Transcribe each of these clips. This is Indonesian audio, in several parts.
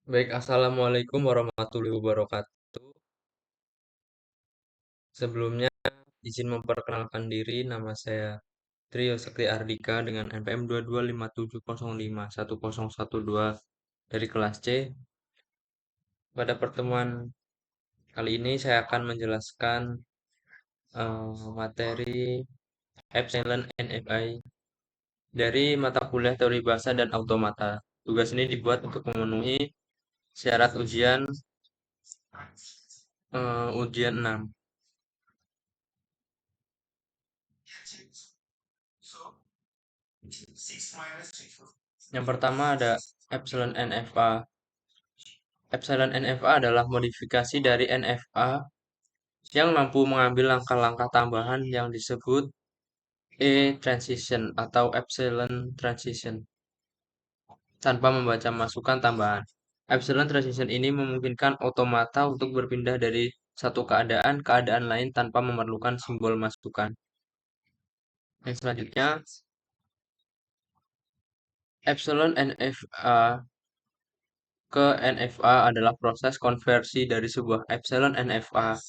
Baik, Assalamualaikum warahmatullahi wabarakatuh. Sebelumnya, izin memperkenalkan diri, nama saya Trio Sekti Ardika dengan NPM 2257051012 dari kelas C. Pada pertemuan kali ini saya akan menjelaskan materi Epsilon NFI dari mata kuliah teori bahasa dan automata. Tugas ini dibuat untuk memenuhi syarat ujian 6. Yang pertama ada Epsilon NFA. Epsilon NFA adalah modifikasi dari NFA yang mampu mengambil langkah-langkah tambahan yang disebut E-transition atau Epsilon transition tanpa membaca masukan tambahan. Epsilon transition ini memungkinkan otomata untuk berpindah dari satu keadaan lain tanpa memerlukan simbol masukan. Yang selanjutnya, Epsilon NFA ke NFA adalah proses konversi dari sebuah Epsilon NFA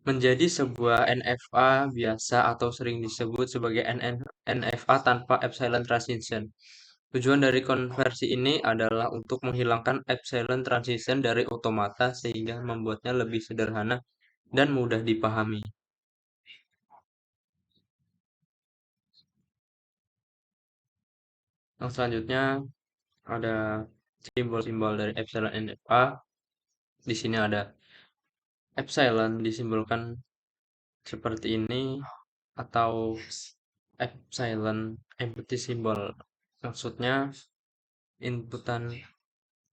menjadi sebuah NFA biasa atau sering disebut sebagai NFA tanpa epsilon transition. Tujuan dari konversi ini adalah untuk menghilangkan epsilon transition dari otomata sehingga membuatnya lebih sederhana dan mudah dipahami. Yang selanjutnya ada simbol-simbol dari epsilon NFA. Di sini ada epsilon disimbolkan seperti ini atau epsilon empty symbol. Maksudnya inputan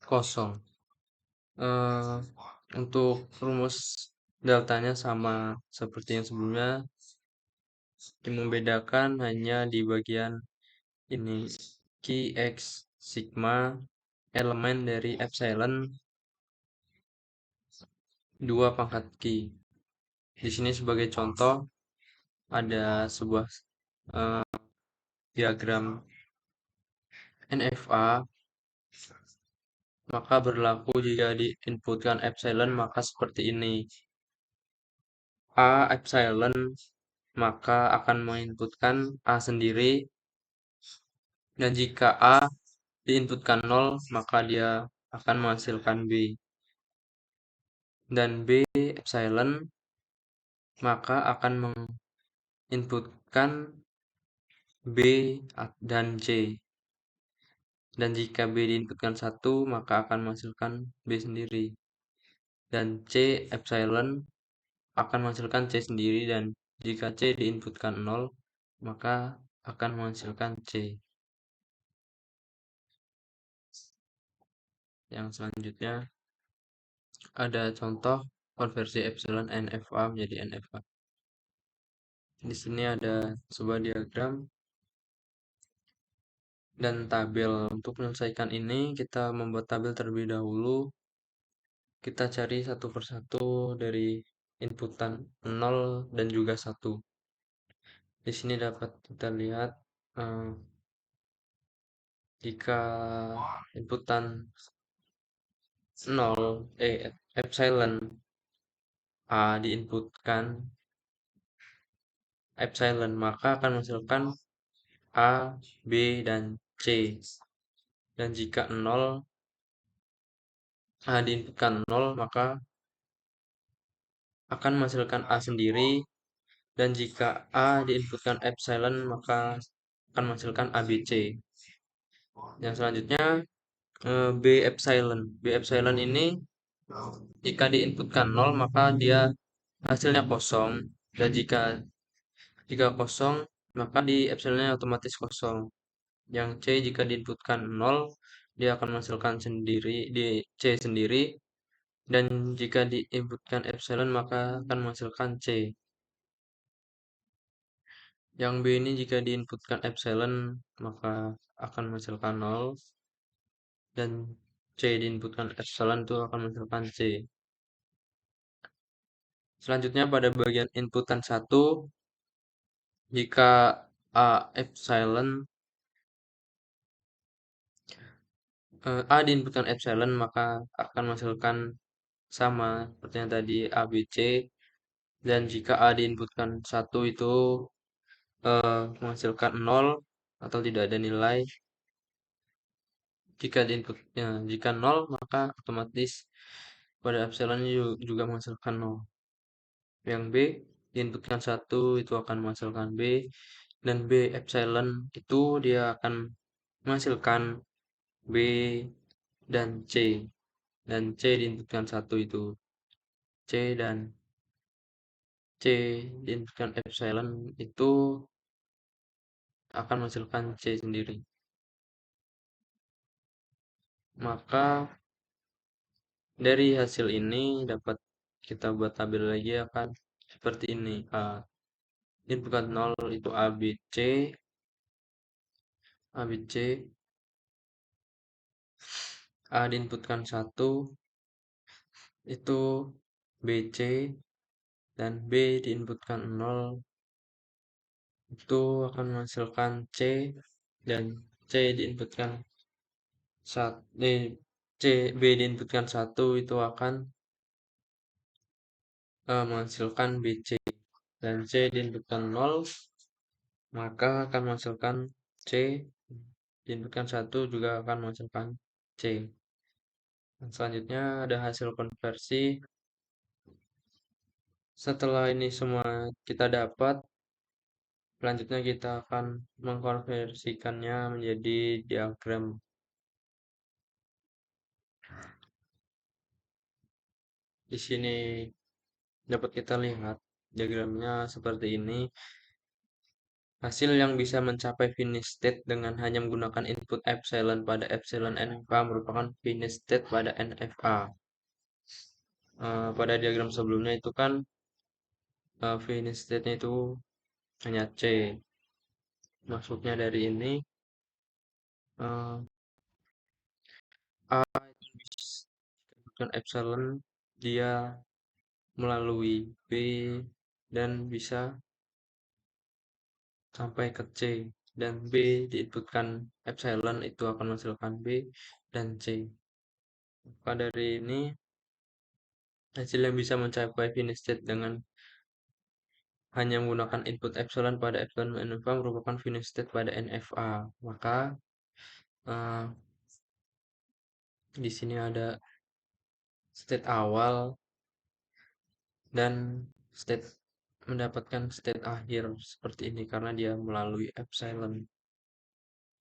kosong. Eh, untuk rumus deltanya sama seperti yang sebelumnya, yang membedakan hanya di bagian ini. Ki X sigma elemen dari epsilon 2 pangkat Ki. Di sini sebagai contoh ada sebuah eh, diagram NFA, maka berlaku jika diinputkan epsilon maka seperti ini. A epsilon maka akan menginputkan A sendiri, dan jika A diinputkan 0 maka dia akan menghasilkan B, dan B epsilon maka akan menginputkan B dan C, dan jika B diinputkan 1 maka akan menghasilkan B sendiri, dan C epsilon akan menghasilkan C sendiri, dan jika C diinputkan 0 maka akan menghasilkan C. Yang selanjutnya ada contoh konversi epsilon NFA menjadi NFA. Di sini ada sebuah diagram dan tabel. Untuk menyelesaikan ini, kita membuat tabel terlebih dahulu. Kita cari satu persatu dari inputan 0 dan juga 1. Di sini dapat kita lihat jika inputan 0 epsilon A diinputkan epsilon maka akan menghasilkan A, B, dan C. Dan jika 0 A diinputkan 0 maka akan menghasilkan A sendiri, dan jika A diinputkan epsilon maka akan menghasilkan ABC. Yang selanjutnya B epsilon. B epsilon ini jika diinputkan 0 maka dia hasilnya kosong, dan jika kosong maka di epsilonnya otomatis kosong. Yang C jika diinputkan 0 dia akan menghasilkan sendiri di C sendiri, dan jika diinputkan epsilon maka akan menghasilkan C. Yang B ini jika diinputkan epsilon maka akan menghasilkan 0, dan C diinputkan epsilon itu akan menghasilkan C. Selanjutnya pada bagian inputan 1, jika A epsilon A diinputkan epsilon maka akan menghasilkan sama seperti yang tadi A, B, C. Dan jika A diinputkan 1 itu menghasilkan 0 atau tidak ada nilai. Jika 0 maka otomatis pada epsilon juga menghasilkan 0. Yang B diinputkan 1 itu akan menghasilkan B, dan B epsilon itu dia akan menghasilkan B dan C. Dan C diinputkan 1 itu C, dan C diinputkan epsilon itu akan menghasilkan C sendiri. Maka dari hasil ini dapat kita buat tabel lagi akan seperti ini. Diinputkan 0 itu A, B, C. A, B, C. A diinputkan 1 itu B, C. Dan B diinputkan 0 itu akan menghasilkan C, dan C diinputkan 1 B diinputkan 1 itu akan menghasilkan BC, dan C diinputkan 0 maka akan menghasilkan C, diinputkan 1 juga akan menghasilkan C. Dan selanjutnya ada hasil konversi. Setelah ini semua kita dapat, selanjutnya kita akan mengkonversikannya menjadi diagram. Di sini dapat kita lihat diagramnya seperti ini. Hasil yang bisa mencapai finish state dengan hanya menggunakan input epsilon pada epsilon NFA merupakan finish state pada NFA. Pada diagram sebelumnya itu kan finish state-nya itu hanya C. Maksudnya dari ini uh, A bukan epsilon, dia melalui B dan bisa sampai ke C, dan B diinputkan epsilon itu akan menghasilkan B dan C. Maka dari ini hasil yang bisa mencapai finish state dengan hanya menggunakan input epsilon pada epsilon NFA merupakan finish state pada NFA. Maka uh, di sini ada state awal dan state mendapatkan state akhir seperti ini karena dia melalui epsilon.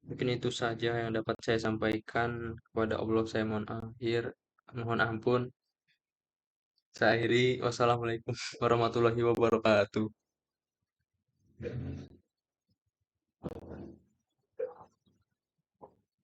Mungkin itu saja yang dapat saya sampaikan. Kepada Allah saya mohon ampun. Saya akhiri, wassalamualaikum warahmatullahi wabarakatuh.